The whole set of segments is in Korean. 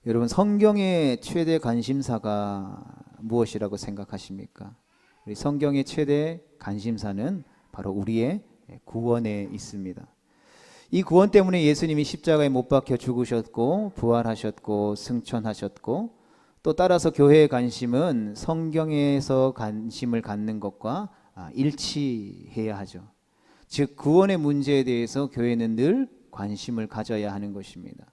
여러분, 성경의 최대 관심사가 무엇이라고 생각하십니까? 우리 성경의 최대 관심사는 바로 우리의 구원에 있습니다. 이 구원 때문에 예수님이 십자가에 못 박혀 죽으셨고 부활하셨고 승천하셨고, 또 따라서 교회의 관심은 성경에서 관심을 갖는 것과 일치해야 하죠. 즉, 구원의 문제에 대해서 교회는 늘 관심을 가져야 하는 것입니다.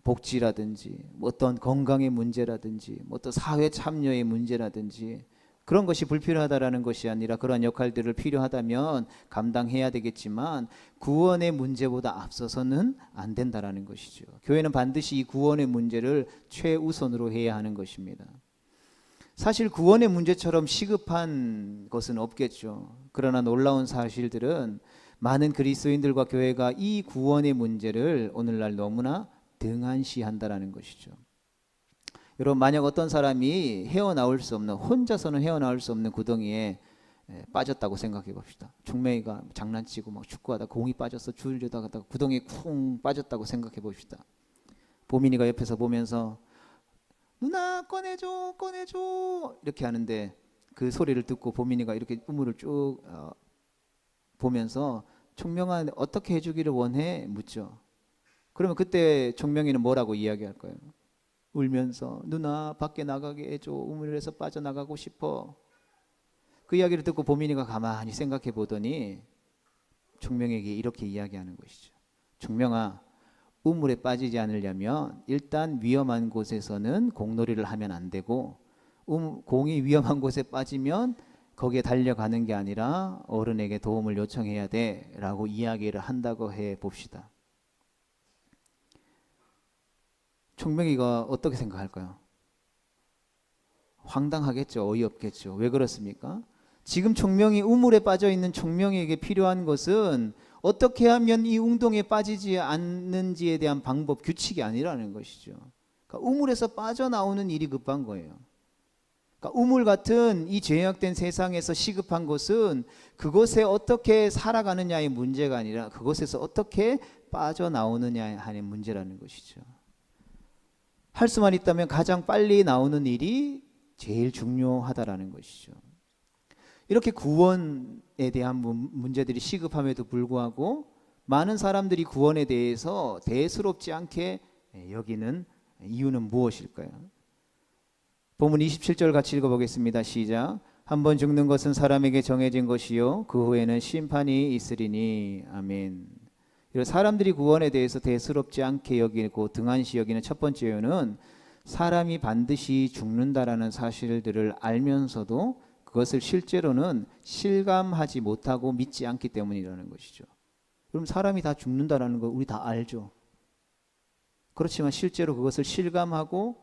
복지라든지 어떤 건강의 문제라든지 어떤 사회 참여의 문제라든지 그런 것이 불필요하다라는 것이 아니라 그런 역할들을 필요하다면 감당해야 되겠지만 구원의 문제보다 앞서서는 안 된다라는 것이죠. 교회는 반드시 이 구원의 문제를 최우선으로 해야 하는 것입니다. 사실 구원의 문제처럼 시급한 것은 없겠죠. 그러나 놀라운 사실들은 많은 그리스도인들과 교회가 이 구원의 문제를 오늘날 너무나 등한시한다라는 것이죠. 여러분, 만약 어떤 사람이 혼자서는 헤어나올 수 없는 구덩이에 빠졌다고 생각해 봅시다. 종명이가 장난치고 막 축구하다 공이 빠져서 주우려다가 구덩이에 쿵 빠졌다고 생각해 봅시다. 보민이가 옆에서 보면서 누나 꺼내줘 꺼내줘 이렇게 하는데, 그 소리를 듣고 보민이가 이렇게 우물을 쭉 보면서 총명아 어떻게 해주기를 원해? 묻죠. 그러면 그때 총명이는 뭐라고 이야기할까요? 울면서 누나 밖에 나가게 해줘, 우물에서 빠져나가고 싶어. 그 이야기를 듣고 보민이가 가만히 생각해 보더니 총명에게 이렇게 이야기하는 것이죠. 총명아, 우물에 빠지지 않으려면 일단 위험한 곳에서는 공놀이를 하면 안 되고, 공이 위험한 곳에 빠지면 거기에 달려가는 게 아니라 어른에게 도움을 요청해야 돼 라고 이야기를 한다고 해 봅시다. 총명이가 어떻게 생각할까요? 황당하겠죠. 어이없겠죠. 왜 그렇습니까? 지금 총명이 우물에 빠져 있는 총명이에게 필요한 것은 어떻게 하면 이 웅덩이에 빠지지 않는지에 대한 방법, 규칙이 아니라는 것이죠. 그러니까 우물에서 빠져나오는 일이 급한 거예요. 그러니까 우물 같은 이 죄악된 세상에서 시급한 것은 그곳에 어떻게 살아가느냐의 문제가 아니라 그곳에서 어떻게 빠져나오느냐 하는 문제라는 것이죠. 할 수만 있다면 가장 빨리 나오는 일이 제일 중요하다라는 것이죠. 이렇게 구원에 대한 문제들이 시급함에도 불구하고 많은 사람들이 구원에 대해서 대수롭지 않게 여기는 이유는 무엇일까요? 본문 27절 같이 읽어보겠습니다. 시작. 한 번 죽는 것은 사람에게 정해진 것이요 그 후에는 심판이 있으리니. 아멘. 사람들이 구원에 대해서 대수롭지 않게 여기고 등한시 여기는 첫 번째 이유는 사람이 반드시 죽는다라는 사실들을 알면서도 그것을 실제로는 실감하지 못하고 믿지 않기 때문이라는 것이죠. 그럼 사람이 다 죽는다라는 거 우리 다 알죠. 그렇지만 실제로 그것을 실감하고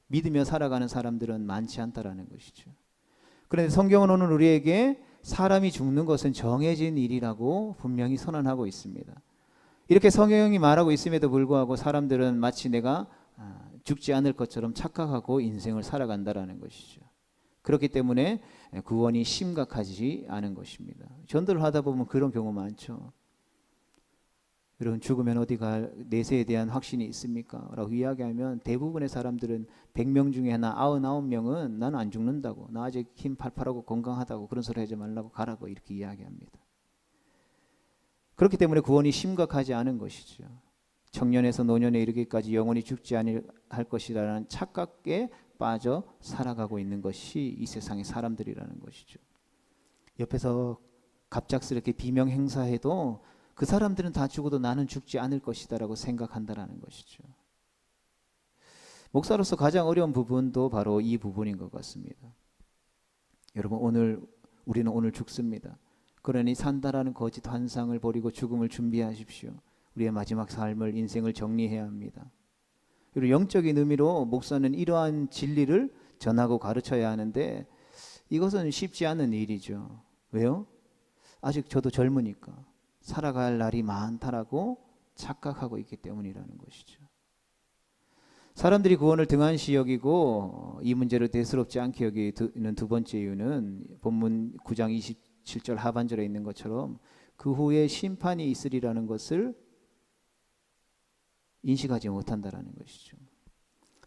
믿으며 살아가는 사람들은 많지 않다라는 것이죠. 그런데 성경은 오늘 우리에게 사람이 죽는 것은 정해진 일이라고 분명히 선언하고 있습니다. 이렇게 성경이 말하고 있음에도 불구하고 사람들은 마치 내가 죽지 않을 것처럼 착각하고 인생을 살아간다라는 것이죠. 그렇기 때문에 구원이 심각하지 않은 것입니다. 전도를 하다 보면 그런 경우 많죠. 여러분, 죽으면 어디 갈 내세에 대한 확신이 있습니까? 라고 이야기하면 대부분의 사람들은 100명 중에 하나 99명은 나는 안 죽는다고, 나 아직 힘 팔팔하고 건강하다고, 그런 소리 하지 말라고 가라고 이렇게 이야기합니다. 그렇기 때문에 구원이 심각하지 않은 것이죠. 청년에서 노년에 이르기까지 영원히 죽지 않을 것이라는 착각에 빠져 살아가고 있는 것이 이 세상의 사람들이라는 것이죠. 옆에서 갑작스럽게 비명 행사해도 그 사람들은 다 죽어도 나는 죽지 않을 것이다라고 생각한다라는 것이죠. 목사로서 가장 어려운 부분도 바로 이 부분인 것 같습니다. 여러분, 우리는 오늘 죽습니다. 그러니 산다라는 거짓 환상을 버리고 죽음을 준비하십시오. 우리의 마지막 삶을, 인생을 정리해야 합니다. 그리고 영적인 의미로 목사는 이러한 진리를 전하고 가르쳐야 하는데 이것은 쉽지 않은 일이죠. 왜요? 아직 저도 젊으니까 살아갈 날이 많다라고 착각하고 있기 때문이라는 것이죠. 사람들이 구원을 등한시 여기고 이 문제를 대수롭지 않게 여기는 두 번째 이유는 본문 9장 27절 하반절에 있는 것처럼 그 후에 심판이 있으리라는 것을 인식하지 못한다라는 것이죠.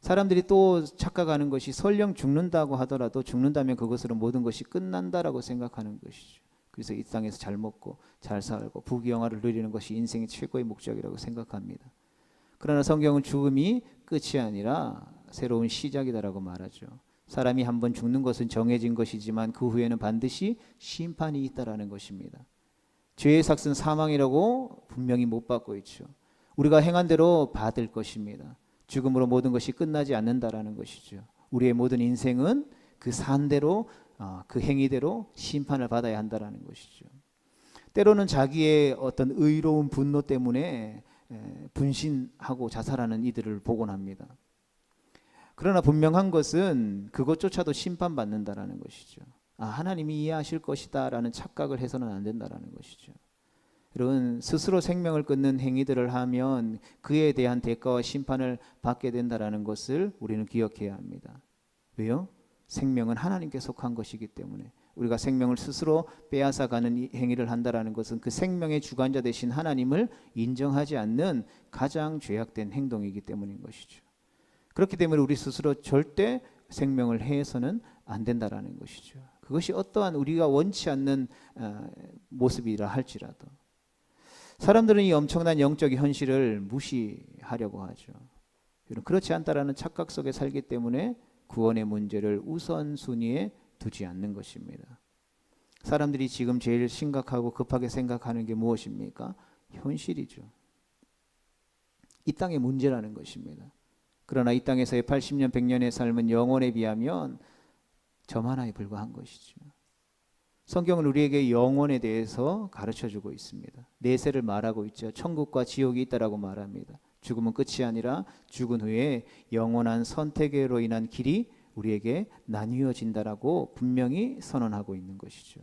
사람들이 또 착각하는 것이 설령 죽는다고 하더라도 죽는다면 그것으로 모든 것이 끝난다라고 생각하는 것이죠. 그래서 이 땅에서 잘 먹고 잘 살고 부귀영화를 누리는 것이 인생의 최고의 목적이라고 생각합니다. 그러나 성경은 죽음이 끝이 아니라 새로운 시작이다라고 말하죠. 사람이 한번 죽는 것은 정해진 것이지만 그 후에는 반드시 심판이 있다라는 것입니다. 죄의 삭은 사망이라고 분명히 못 받고 있죠. 우리가 행한 대로 받을 것입니다. 죽음으로 모든 것이 끝나지 않는다라는 것이죠. 우리의 모든 인생은 그 산대로 그 행위대로 심판을 받아야 한다라는 것이죠. 때로는 자기의 어떤 의로운 분노 때문에 분신하고 자살하는 이들을 보곤 합니다. 그러나 분명한 것은 그것조차도 심판받는다라는 것이죠. 하나님이 이해하실 것이다라는 착각을 해서는 안 된다라는 것이죠. 여러분, 스스로 생명을 끊는 행위들을 하면 그에 대한 대가와 심판을 받게 된다라는 것을 우리는 기억해야 합니다. 왜요? 생명은 하나님께 속한 것이기 때문에 우리가 생명을 스스로 빼앗아가는 이 행위를 한다라는 것은 그 생명의 주관자 되신 하나님을 인정하지 않는 가장 죄악된 행동이기 때문인 것이죠. 그렇기 때문에 우리 스스로 절대 생명을 해서는 안 된다라는 것이죠. 그것이 어떠한 우리가 원치 않는 모습이라 할지라도 사람들은 이 엄청난 영적 현실을 무시하려고 하죠. 그렇지 않다라는 착각 속에 살기 때문에 구원의 문제를 우선순위에 두지 않는 것입니다. 사람들이 지금 제일 심각하고 급하게 생각하는 게 무엇입니까? 현실이죠. 이 땅의 문제라는 것입니다. 그러나 이 땅에서의 80년, 100년의 삶은 영원에 비하면 점 하나에 불과한 것이죠. 성경은 우리에게 영혼에 대해서 가르쳐주고 있습니다. 내세를 말하고 있죠. 천국과 지옥이 있다라고 말합니다. 죽음은 끝이 아니라 죽은 후에 영원한 선택으로 인한 길이 우리에게 나뉘어진다라고 분명히 선언하고 있는 것이죠.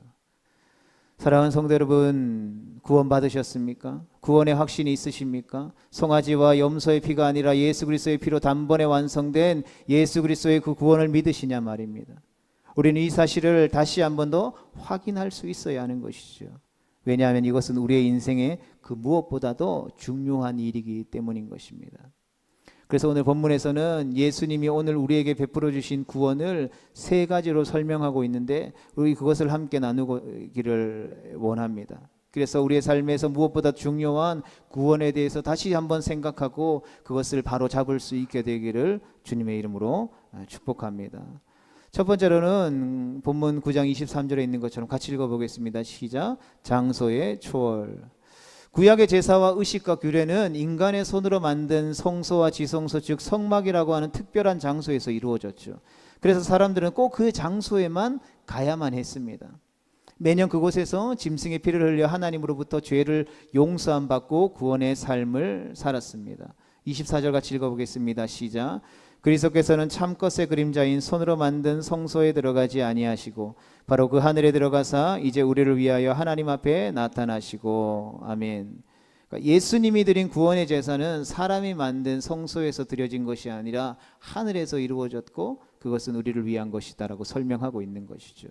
사랑하는 성도 여러분, 구원 받으셨습니까? 구원의 확신이 있으십니까? 송아지와 염소의 피가 아니라 예수 그리스도의 피로 단번에 완성된 예수 그리스도의 그 구원을 믿으시냐 말입니다. 우리는 이 사실을 다시 한 번 더 확인할 수 있어야 하는 것이죠. 왜냐하면 이것은 우리의 인생의 그 무엇보다도 중요한 일이기 때문인 것입니다. 그래서 오늘 본문에서는 예수님이 오늘 우리에게 베풀어 주신 구원을 세 가지로 설명하고 있는데 우리 그것을 함께 나누기를 원합니다. 그래서 우리의 삶에서 무엇보다 중요한 구원에 대해서 다시 한번 생각하고 그것을 바로 잡을 수 있게 되기를 주님의 이름으로 축복합니다. 첫 번째로는 본문 9장 23절에 있는 것처럼 같이 읽어보겠습니다. 시작. 장소의 초월. 구약의 제사와 의식과 규례는 인간의 손으로 만든 성소와 지성소, 즉 성막이라고 하는 특별한 장소에서 이루어졌죠. 그래서 사람들은 꼭 그 장소에만 가야만 했습니다. 매년 그곳에서 짐승의 피를 흘려 하나님으로부터 죄를 용서함 받고 구원의 삶을 살았습니다. 24절 같이 읽어보겠습니다. 시작. 그리스도께서는 참것의 그림자인 손으로 만든 성소에 들어가지 아니하시고 바로 그 하늘에 들어가사 이제 우리를 위하여 하나님 앞에 나타나시고. 아멘. 그러니까 예수님이 드린 구원의 제사는 사람이 만든 성소에서 드려진 것이 아니라 하늘에서 이루어졌고 그것은 우리를 위한 것이다라고 설명하고 있는 것이죠.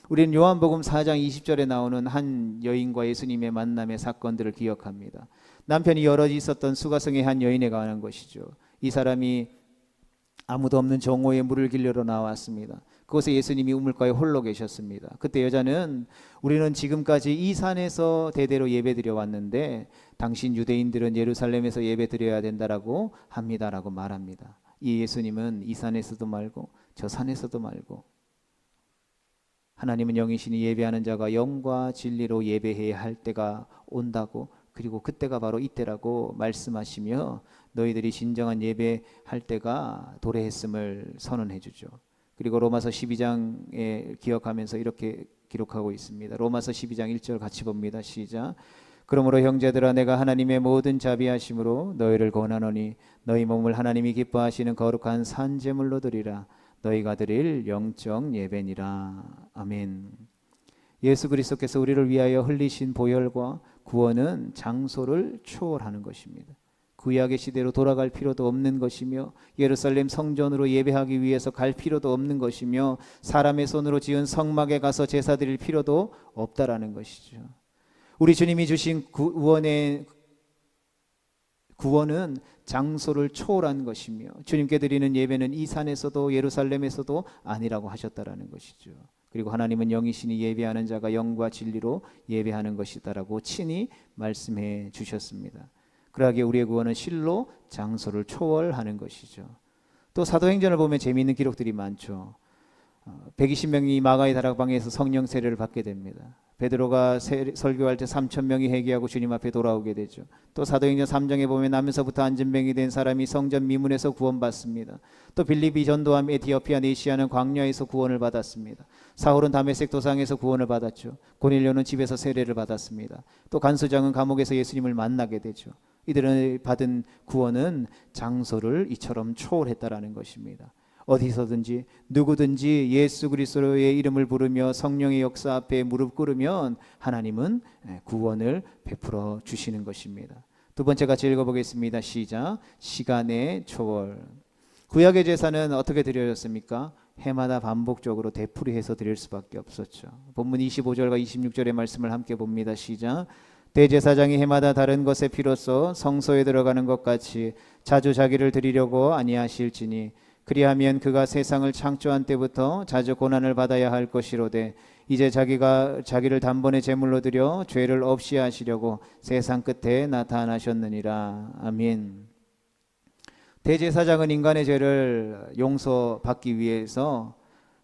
우리는 요한복음 4장 20절에 나오는 한 여인과 예수님의 만남의 사건들을 기억합니다. 남편이 여럿이 있었던 수가성의 한 여인에 관한 것이죠. 이 사람이 아무도 없는 정오에 물을 길러러 나왔습니다. 그곳에 예수님이 우물가에 홀로 계셨습니다. 그때 여자는 우리는 지금까지 이 산에서 대대로 예배드려 왔는데 당신 유대인들은 예루살렘에서 예배드려야 된다라고 합니다라고 말합니다. 이 예수님은 이 산에서도 말고 저 산에서도 말고 하나님은 영이시니 예배하는 자가 영과 진리로 예배해야 할 때가 온다고, 그리고 그때가 바로 이때라고 말씀하시며 너희들이 진정한 예배할 때가 도래했음을 선언해 주죠. 그리고 로마서 12장에 기억하면서 이렇게 기록하고 있습니다. 로마서 12장 1절 같이 봅니다. 시작. 그러므로 형제들아 내가 하나님의 모든 자비하심으로 너희를 권하노니 너희 몸을 하나님이 기뻐하시는 거룩한 산제물로 드리라. 너희가 드릴 영적 예배니라. 아멘. 예수 그리스도께서 우리를 위하여 흘리신 보혈과 구원은 장소를 초월하는 것입니다. 구약의 시대로 돌아갈 필요도 없는 것이며 예루살렘 성전으로 예배하기 위해서 갈 필요도 없는 것이며 사람의 손으로 지은 성막에 가서 제사 드릴 필요도 없다라는 것이죠. 우리 주님이 주신 구원의 구원은 장소를 초월한 것이며 주님께 드리는 예배는 이 산에서도 예루살렘에서도 아니라고 하셨다라는 것이죠. 그리고 하나님은 영이시니 예배하는 자가 영과 진리로 예배하는 것이다라고 친히 말씀해 주셨습니다. 그러하기에 우리의 구원은 실로 장소를 초월하는 것이죠. 또 사도행전을 보면 재미있는 기록들이 많죠. 120명이 마가의 다락방에서 성령 세례를 받게 됩니다. 베드로가 설교할 때 3,000명이 회개하고 주님 앞에 돌아오게 되죠. 또 사도행전 3장에 보면 나면서부터 안전병이 된 사람이 성전 미문에서 구원받습니다. 또 빌립이 전도함 에티오피아 네시아는 광야에서 구원을 받았습니다. 사울은 다메섹 도상에서 구원을 받았죠. 고넬료는 집에서 세례를 받았습니다. 또 간수장은 감옥에서 예수님을 만나게 되죠. 이들은 받은 구원은 장소를 이처럼 초월했다라는 것입니다. 어디서든지 누구든지 예수 그리스도의 이름을 부르며 성령의 역사 앞에 무릎 꿇으면 하나님은 구원을 베풀어 주시는 것입니다. 두 번째 같이 읽어보겠습니다. 시작. 시간의 초월. 구약의 제사는 어떻게 드려졌습니까? 해마다 반복적으로 되풀이해서 드릴 수밖에 없었죠. 본문 25절과 26절의 말씀을 함께 봅니다. 시작. 대제사장이 해마다 다른 것의 피로써 성소에 들어가는 것 같이 자주 자기를 드리려고 아니하실지니 그리하면 그가 세상을 창조한 때부터 자주 고난을 받아야 할 것이로되 이제 자기를 단번에 제물로 드려 죄를 없이 하시려고 세상 끝에 나타나셨느니라. 아멘. 대제사장은 인간의 죄를 용서받기 위해서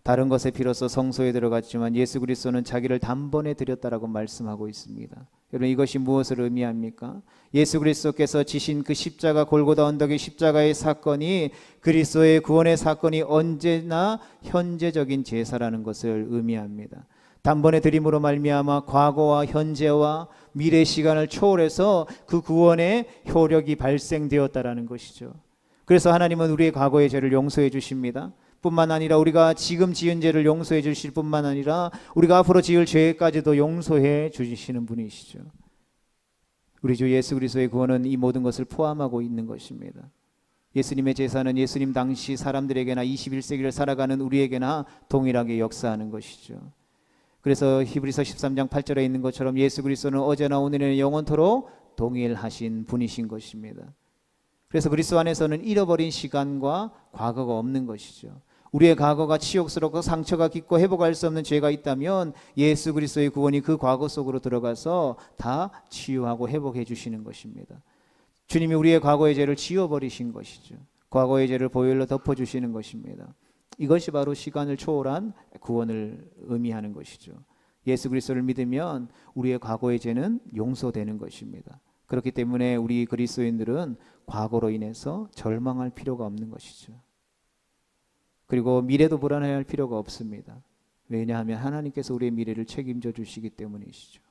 다른 것의 피로써 성소에 들어갔지만 예수 그리스도는 자기를 단번에 드렸다라고 말씀하고 있습니다. 여러분 이것이 무엇을 의미합니까? 예수 그리스도께서 지신 그 십자가 골고다 언덕의 십자가의 사건이 그리스도의 구원의 사건이 언제나 현재적인 제사라는 것을 의미합니다. 단번에 드림으로 말미암아 과거와 현재와 미래 시간을 초월해서 그 구원의 효력이 발생되었다라는 것이죠. 그래서 하나님은 우리의 과거의 죄를 용서해 주십니다. 뿐만 아니라 우리가 지금 지은 죄를 용서해 주실 뿐만 아니라 우리가 앞으로 지을 죄까지도 용서해 주시는 분이시죠. 우리 주 예수 그리스도의 구원은 이 모든 것을 포함하고 있는 것입니다. 예수님의 제사는 예수님 당시 사람들에게나 21세기를 살아가는 우리에게나 동일하게 역사하는 것이죠. 그래서 히브리서 13장 8절에 있는 것처럼 예수 그리스도는 어제나 오늘이나 영원토록 동일하신 분이신 것입니다. 그래서 그리스도 안에서는 잃어버린 시간과 과거가 없는 것이죠. 우리의 과거가 치욕스럽고 상처가 깊고 회복할 수 없는 죄가 있다면 예수 그리스도의 구원이 그 과거 속으로 들어가서 다 치유하고 회복해 주시는 것입니다. 주님이 우리의 과거의 죄를 지워버리신 것이죠. 과거의 죄를 보혈로 덮어주시는 것입니다. 이것이 바로 시간을 초월한 구원을 의미하는 것이죠. 예수 그리스도를 믿으면 우리의 과거의 죄는 용서되는 것입니다. 그렇기 때문에 우리 그리스도인들은 과거로 인해서 절망할 필요가 없는 것이죠. 그리고 미래도 불안해할 필요가 없습니다. 왜냐하면 하나님께서 우리의 미래를 책임져 주시기 때문이시죠.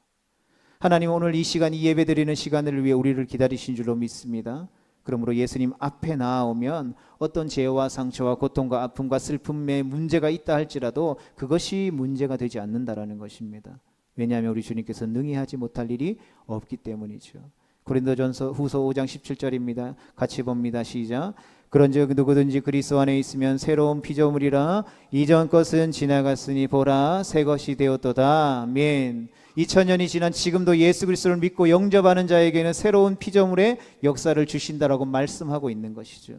하나님 오늘 이 시간, 이 예배 드리는 시간을 위해 우리를 기다리신 줄로 믿습니다. 그러므로 예수님 앞에 나아오면 어떤 죄와 상처와 고통과 아픔과 슬픔에 문제가 있다 할지라도 그것이 문제가 되지 않는다라는 것입니다. 왜냐하면 우리 주님께서 능히 하지 못할 일이 없기 때문이죠. 고린도전서 후서 5장 17절입니다. 같이 봅니다. 시작. 그런즉 누구든지 그리스도 안에 있으면 새로운 피조물이라 이전 것은 지나갔으니 보라 새 것이 되었도다. 아멘. 2000년이 지난 지금도 예수 그리스도를 믿고 영접하는 자에게는 새로운 피조물의 역사를 주신다라고 말씀하고 있는 것이죠.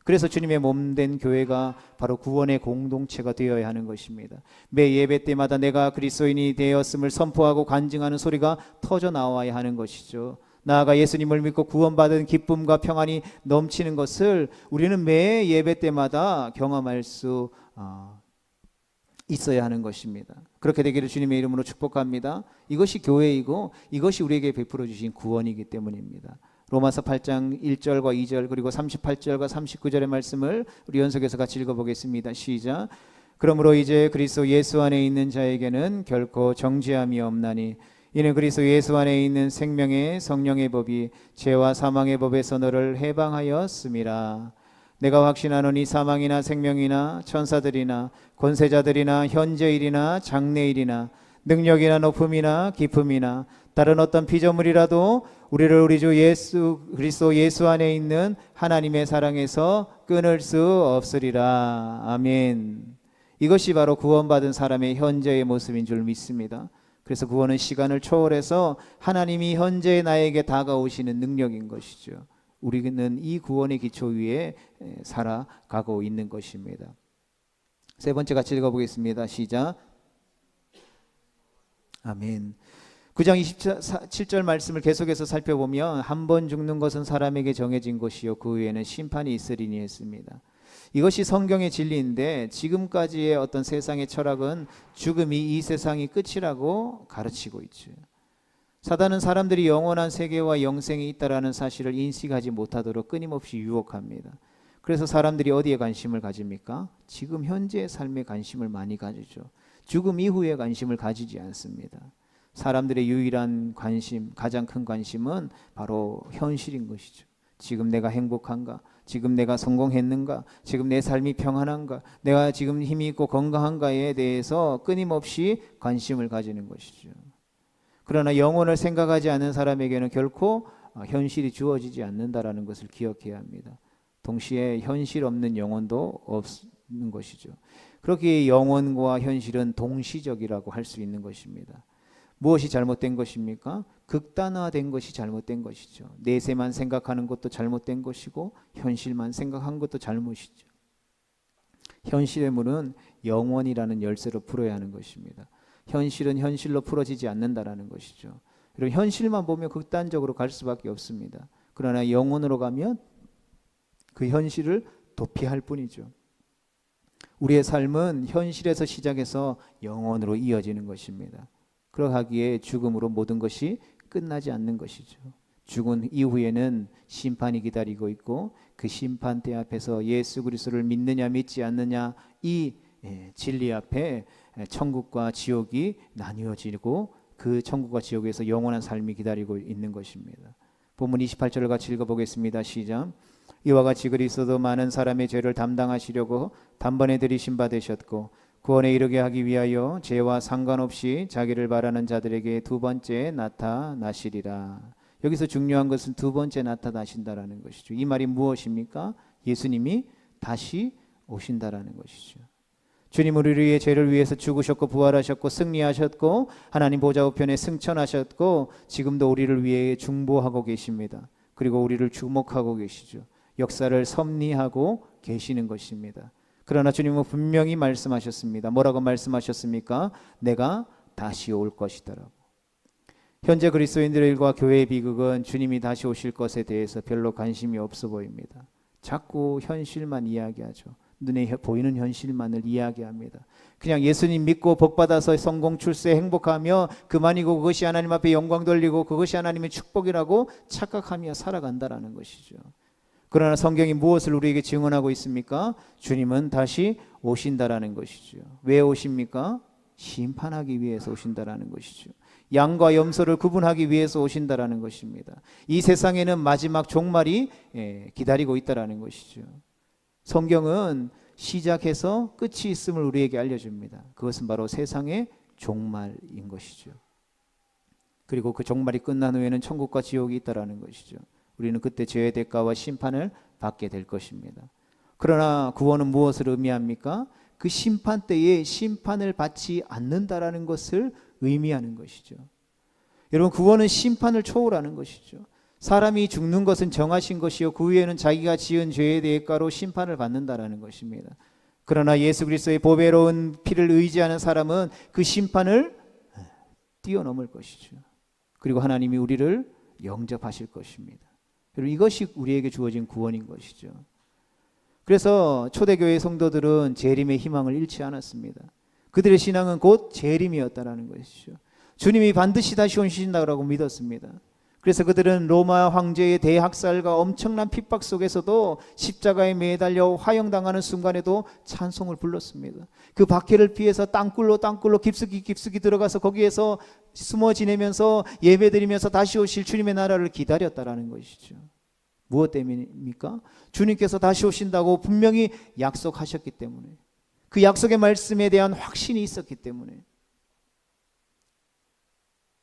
그래서 주님의 몸된 교회가 바로 구원의 공동체가 되어야 하는 것입니다. 매 예배 때마다 내가 그리스도인이 되었음을 선포하고 간증하는 소리가 터져 나와야 하는 것이죠. 나아가 예수님을 믿고 구원받은 기쁨과 평안이 넘치는 것을 우리는 매 예배 때마다 경험할 수 있어야 하는 것입니다. 그렇게 되기를 주님의 이름으로 축복합니다. 이것이 교회이고 이것이 우리에게 베풀어 주신 구원이기 때문입니다. 로마서 8장 1절과 2절 그리고 38절과 39절의 말씀을 우리 연속해서 같이 읽어보겠습니다. 시작. 그러므로 이제 그리스도 예수 안에 있는 자에게는 결코 정죄함이 없나니 이는 그리스도 예수 안에 있는 생명의 성령의 법이 죄와 사망의 법에서 너를 해방하였음이라. 내가 확신하노니 사망이나 생명이나 천사들이나 권세자들이나 현재일이나 장래일이나 능력이나 높음이나 깊음이나 다른 어떤 피조물이라도 우리를 우리 주 예수 그리스도 예수 안에 있는 하나님의 사랑에서 끊을 수 없으리라. 아멘. 이것이 바로 구원받은 사람의 현재의 모습인 줄 믿습니다. 그래서 구원은 시간을 초월해서 하나님이 현재 나에게 다가오시는 능력인 것이죠. 우리는 이 구원의 기초 위에 살아가고 있는 것입니다. 세 번째 같이 읽어보겠습니다. 시작. 아멘. 9장 27절 말씀을 계속해서 살펴보면 한 번 죽는 것은 사람에게 정해진 것이요 그 후에는 심판이 있으리니 했습니다. 이것이 성경의 진리인데 지금까지의 어떤 세상의 철학은 죽음이 이 세상이 끝이라고 가르치고 있죠. 사단은 사람들이 영원한 세계와 영생이 있다라는 사실을 인식하지 못하도록 끊임없이 유혹합니다. 그래서 사람들이 어디에 관심을 가집니까? 지금 현재의 삶에 관심을 많이 가지죠. 죽음 이후에 관심을 가지지 않습니다. 사람들의 유일한 관심, 가장 큰 관심은 바로 현실인 것이죠. 지금 내가 행복한가? 지금 내가 성공했는가? 지금 내 삶이 평안한가? 내가 지금 힘이 있고 건강한가에 대해서 끊임없이 관심을 가지는 것이죠. 그러나 영혼을 생각하지 않는 사람에게는 결코 현실이 주어지지 않는다라는 것을 기억해야 합니다. 동시에 현실 없는 영혼도 없는 것이죠. 그렇게 영혼과 현실은 동시적이라고 할 수 있는 것입니다. 무엇이 잘못된 것입니까? 극단화된 것이 잘못된 것이죠. 내세만 생각하는 것도 잘못된 것이고 현실만 생각한 것도 잘못이죠. 현실의 문은 영원이라는 열쇠로 풀어야 하는 것입니다. 현실은 현실로 풀어지지 않는다라는 것이죠. 여러분, 현실만 보면 극단적으로 갈 수밖에 없습니다. 그러나 영혼으로 가면 그 현실을 도피할 뿐이죠. 우리의 삶은 현실에서 시작해서 영혼으로 이어지는 것입니다. 그러하기에 죽음으로 모든 것이 끝나지 않는 것이죠. 죽은 이후에는 심판이 기다리고 있고 그 심판대 앞에서 예수 그리스도를 믿느냐 믿지 않느냐 이 진리 앞에 천국과 지옥이 나뉘어지고 그 천국과 지옥에서 영원한 삶이 기다리고 있는 것입니다. 본문 28절을 같이 읽어보겠습니다. 시작. 이와 같이 그리스도도 많은 사람의 죄를 담당하시려고 단번에 들이심 받으셨고 구원에 이르게 하기 위하여 죄와 상관없이 자기를 바라는 자들에게 두 번째 나타나시리라. 여기서 중요한 것은 두 번째 나타나신다라는 것이죠. 이 말이 무엇입니까? 예수님이 다시 오신다라는 것이죠. 주님은 우리의 죄를 위해서 죽으셨고 부활하셨고 승리하셨고 하나님 보좌 우편에 승천하셨고 지금도 우리를 위해 중보하고 계십니다. 그리고 우리를 주목하고 계시죠. 역사를 섭리하고 계시는 것입니다. 그러나 주님은 분명히 말씀하셨습니다. 뭐라고 말씀하셨습니까? 내가 다시 올 것이다라고. 현재 그리스도인들과 교회의 비극은 주님이 다시 오실 것에 대해서 별로 관심이 없어 보입니다. 자꾸 현실만 이야기하죠. 눈에 보이는 현실만을 이야기합니다. 그냥 예수님 믿고 복받아서 성공, 출세, 행복하며 그만이고 그것이 하나님 앞에 영광 돌리고 그것이 하나님의 축복이라고 착각하며 살아간다라는 것이죠. 그러나 성경이 무엇을 우리에게 증언하고 있습니까? 주님은 다시 오신다라는 것이죠. 왜 오십니까? 심판하기 위해서 오신다라는 것이죠. 양과 염소를 구분하기 위해서 오신다라는 것입니다. 이 세상에는 마지막 종말이 기다리고 있다라는 것이죠. 성경은 시작해서 끝이 있음을 우리에게 알려줍니다. 그것은 바로 세상의 종말인 것이죠. 그리고 그 종말이 끝난 후에는 천국과 지옥이 있다라는 것이죠. 우리는 그때 죄의 대가와 심판을 받게 될 것입니다. 그러나 구원은 무엇을 의미합니까? 그 심판 때에 심판을 받지 않는다라는 것을 의미하는 것이죠. 여러분, 구원은 심판을 초월하는 것이죠. 사람이 죽는 것은 정하신 것이요 그 후에는 자기가 지은 죄의 대가로 심판을 받는다라는 것입니다. 그러나 예수 그리스도의 보배로운 피를 의지하는 사람은 그 심판을 뛰어넘을 것이죠. 그리고 하나님이 우리를 영접하실 것입니다. 여러분, 이것이 우리에게 주어진 구원인 것이죠. 그래서 초대교회 성도들은 재림의 희망을 잃지 않았습니다. 그들의 신앙은 곧 재림이었다라는 것이죠. 주님이 반드시 다시 오신다고 믿었습니다. 그래서 그들은 로마 황제의 대학살과 엄청난 핍박 속에서도 십자가에 매달려 화형당하는 순간에도 찬송을 불렀습니다. 그 박해를 피해서 땅굴로 깊숙이 들어가서 거기에서 숨어 지내면서 예배드리면서 다시 오실 주님의 나라를 기다렸다라는 것이죠. 무엇 때문입니까? 주님께서 다시 오신다고 분명히 약속하셨기 때문에, 그 약속의 말씀에 대한 확신이 있었기 때문에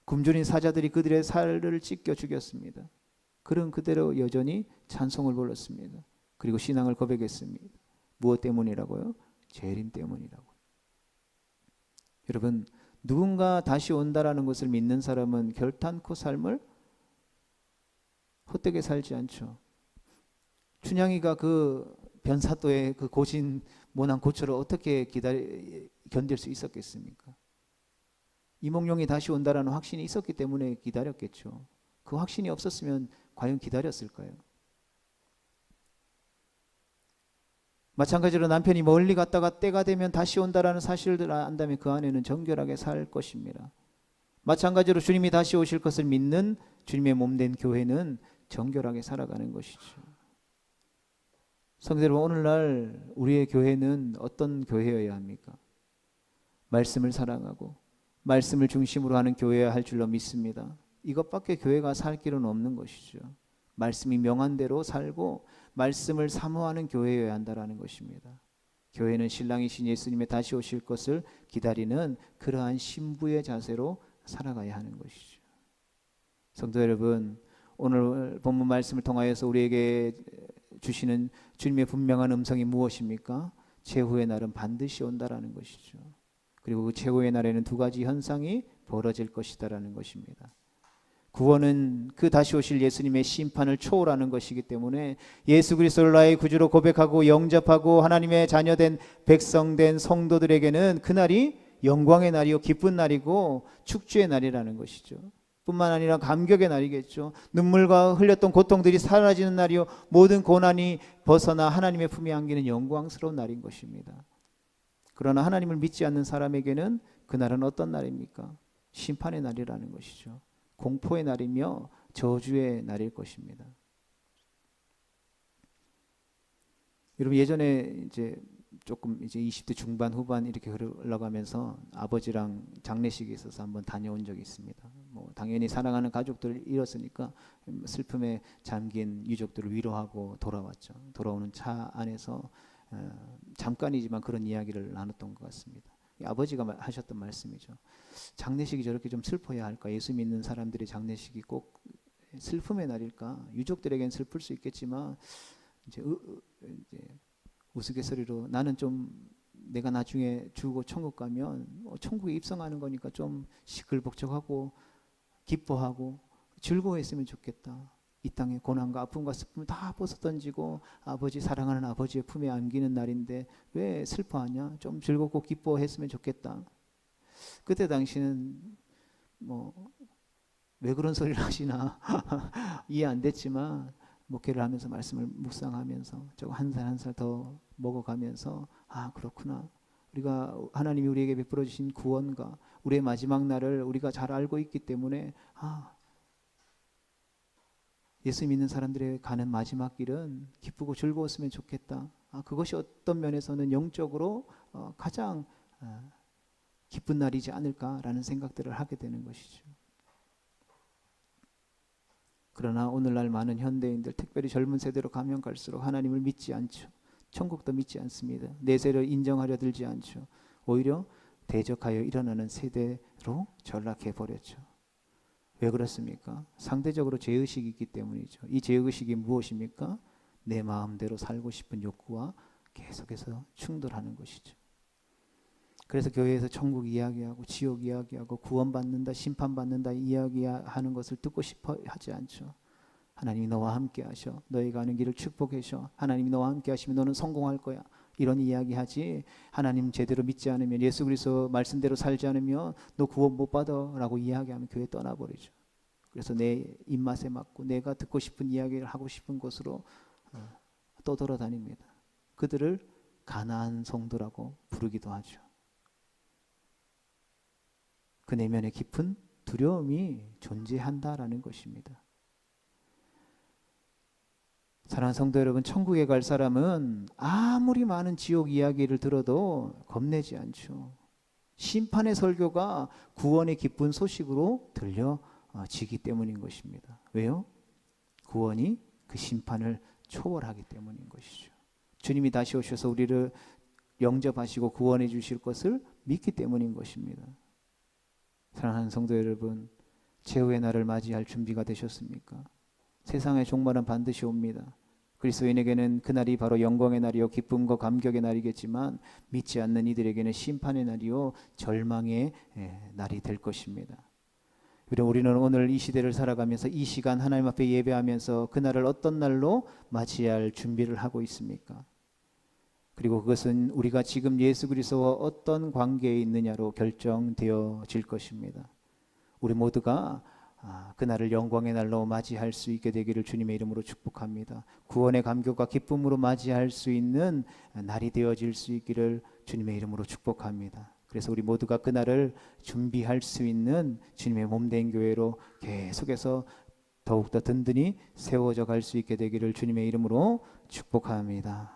굶주린 사자들이 그들의 살을 찢겨 죽였습니다. 그런 그대로 여전히 찬송을 불렀습니다. 그리고 신앙을 고백했습니다. 무엇 때문이라고요? 재림 때문이라고. 여러분, 누군가 다시 온다라는 것을 믿는 사람은 결단코 삶을 헛되게 살지 않죠. 춘향이가 그 변사또의 그 고진 모난 고초를 어떻게 견딜 수 있었겠습니까? 이몽룡이 다시 온다라는 확신이 있었기 때문에 기다렸겠죠. 그 확신이 없었으면 과연 기다렸을까요? 마찬가지로 남편이 멀리 갔다가 때가 되면 다시 온다라는 사실을 안다면 그 안에는 정결하게 살 것입니다. 마찬가지로 주님이 다시 오실 것을 믿는 주님의 몸된 교회는 정결하게 살아가는 것이죠. 성도 여러분, 오늘날 우리의 교회는 어떤 교회여야 합니까? 말씀을 사랑하고 말씀을 중심으로 하는 교회여야 할 줄로 믿습니다. 이것밖에 교회가 살 길은 없는 것이죠. 말씀이 명한 대로 살고 말씀을 사모하는 교회여야 한다라는 것입니다. 교회는 신랑이신 예수님의 다시 오실 것을 기다리는 그러한 신부의 자세로 살아가야 하는 것이죠. 성도 여러분, 오늘 본문 말씀을 통하여서 우리에게 주시는 주님의 분명한 음성이 무엇입니까? 최후의 날은 반드시 온다라는 것이죠. 그리고 그 최후의 날에는 두 가지 현상이 벌어질 것이다라는 것입니다. 구원은 그 다시 오실 예수님의 심판을 초월하는 것이기 때문에 예수 그리스도를 나의 구주로 고백하고 영접하고 하나님의 자녀된 백성된 성도들에게는 그날이 영광의 날이요 기쁜 날이고 축주의 날이라는 것이죠. 뿐만 아니라 감격의 날이겠죠. 눈물과 흘렸던 고통들이 사라지는 날이요 모든 고난이 벗어나 하나님의 품에 안기는 영광스러운 날인 것입니다. 그러나 하나님을 믿지 않는 사람에게는 그날은 어떤 날입니까? 심판의 날이라는 것이죠. 공포의 날이며 저주의 날일 것입니다. 여러분, 예전에 이제 조금 이제 20대 중반 후반 이렇게 흘러가면서 아버지랑 장례식에 있어서 한번 다녀온 적이 있습니다. 뭐 당연히 사랑하는 가족들을 잃었으니까 슬픔에 잠긴 유족들을 위로하고 돌아왔죠. 돌아오는 차 안에서 잠깐이지만 그런 이야기를 나눴던 것 같습니다. 아버지가 하셨던 말씀이죠. 장례식이 저렇게 좀 슬퍼야 할까? 예수 믿는 사람들의 장례식이 꼭 슬픔의 날일까? 유족들에겐 슬플 수 있겠지만 이제 우스갯소리로 나는 좀 내가 나중에 죽고 천국 가면 천국에 입성하는 거니까 좀 시끌벅적하고 기뻐하고 즐거워했으면 좋겠다. 이 땅의 고난과 아픔과 슬픔을 다 벗어던지고 아버지 사랑하는 아버지의 품에 안기는 날인데 왜 슬퍼하냐? 좀 즐겁고 기뻐했으면 좋겠다. 그때 당시는 뭐 왜 그런 소리를 하시나 이해 안 됐지만 목회를 하면서 말씀을 묵상하면서 저거 한 살 한 살 더 먹어가면서 아 그렇구나. 우리가 하나님이 우리에게 베풀어 주신 구원과 우리의 마지막 날을 우리가 잘 알고 있기 때문에 예수 믿는 사람들의 가는 마지막 길은 기쁘고 즐거웠으면 좋겠다. 그것이 어떤 면에서는 영적으로 가장 기쁜 날이지 않을까라는 생각들을 하게 되는 것이죠. 그러나 오늘날 많은 현대인들, 특별히 젊은 세대로 가면 갈수록 하나님을 믿지 않죠. 천국도 믿지 않습니다. 내세를 인정하려 들지 않죠. 오히려 대적하여 일어나는 세대로 전락해 버렸죠. 왜 그렇습니까? 상대적으로 죄의식이 있기 때문이죠. 이 죄의식이 무엇입니까? 내 마음대로 살고 싶은 욕구와 계속해서 충돌하는 것이죠. 그래서 교회에서 천국 이야기하고 지옥 이야기하고 구원받는다, 심판받는다 이야기하는 것을 듣고 싶어 하지 않죠. 하나님이 너와 함께 하셔. 너희가 가는 길을 축복하셔. 하나님이 너와 함께 하시면 너는 성공할 거야. 이런 이야기하지 하나님 제대로 믿지 않으면 예수 그리스도 말씀대로 살지 않으면 너 구원 못 받아 라고 이야기하면 교회 떠나버리죠. 그래서 내 입맛에 맞고 내가 듣고 싶은 이야기를 하고 싶은 곳으로 떠돌아다닙니다. 그들을 가나안 성도라고 부르기도 하죠. 그 내면에 깊은 두려움이 존재한다라는 것입니다. 사랑하는 성도 여러분, 천국에 갈 사람은 아무리 많은 지옥 이야기를 들어도 겁내지 않죠. 심판의 설교가 구원의 기쁜 소식으로 들려지기 때문인 것입니다. 왜요? 구원이 그 심판을 초월하기 때문인 것이죠. 주님이 다시 오셔서 우리를 영접하시고 구원해 주실 것을 믿기 때문인 것입니다. 사랑하는 성도 여러분, 최후의 날을 맞이할 준비가 되셨습니까? 세상의 종말은 반드시 옵니다. 그리스도인에게는 그날이 바로 영광의 날이요 기쁨과 감격의 날이겠지만 믿지 않는 이들에게는 심판의 날이요 절망의 날이 될 것입니다. 우리는 오늘 이 시대를 살아가면서 이 시간 하나님 앞에 예배하면서 그날을 어떤 날로 맞이할 준비를 하고 있습니까? 그리고 그것은 우리가 지금 예수 그리스도와 어떤 관계에 있느냐로 결정되어질 것입니다. 우리 모두가 그날을 영광의 날로 맞이할 수 있게 되기를 주님의 이름으로 축복합니다. 구원의 감격과 기쁨으로 맞이할 수 있는 날이 되어질 수 있기를 주님의 이름으로 축복합니다. 그래서 우리 모두가 그날을 준비할 수 있는 주님의 몸된 교회로 계속해서 더욱더 든든히 세워져 갈 수 있게 되기를 주님의 이름으로 축복합니다.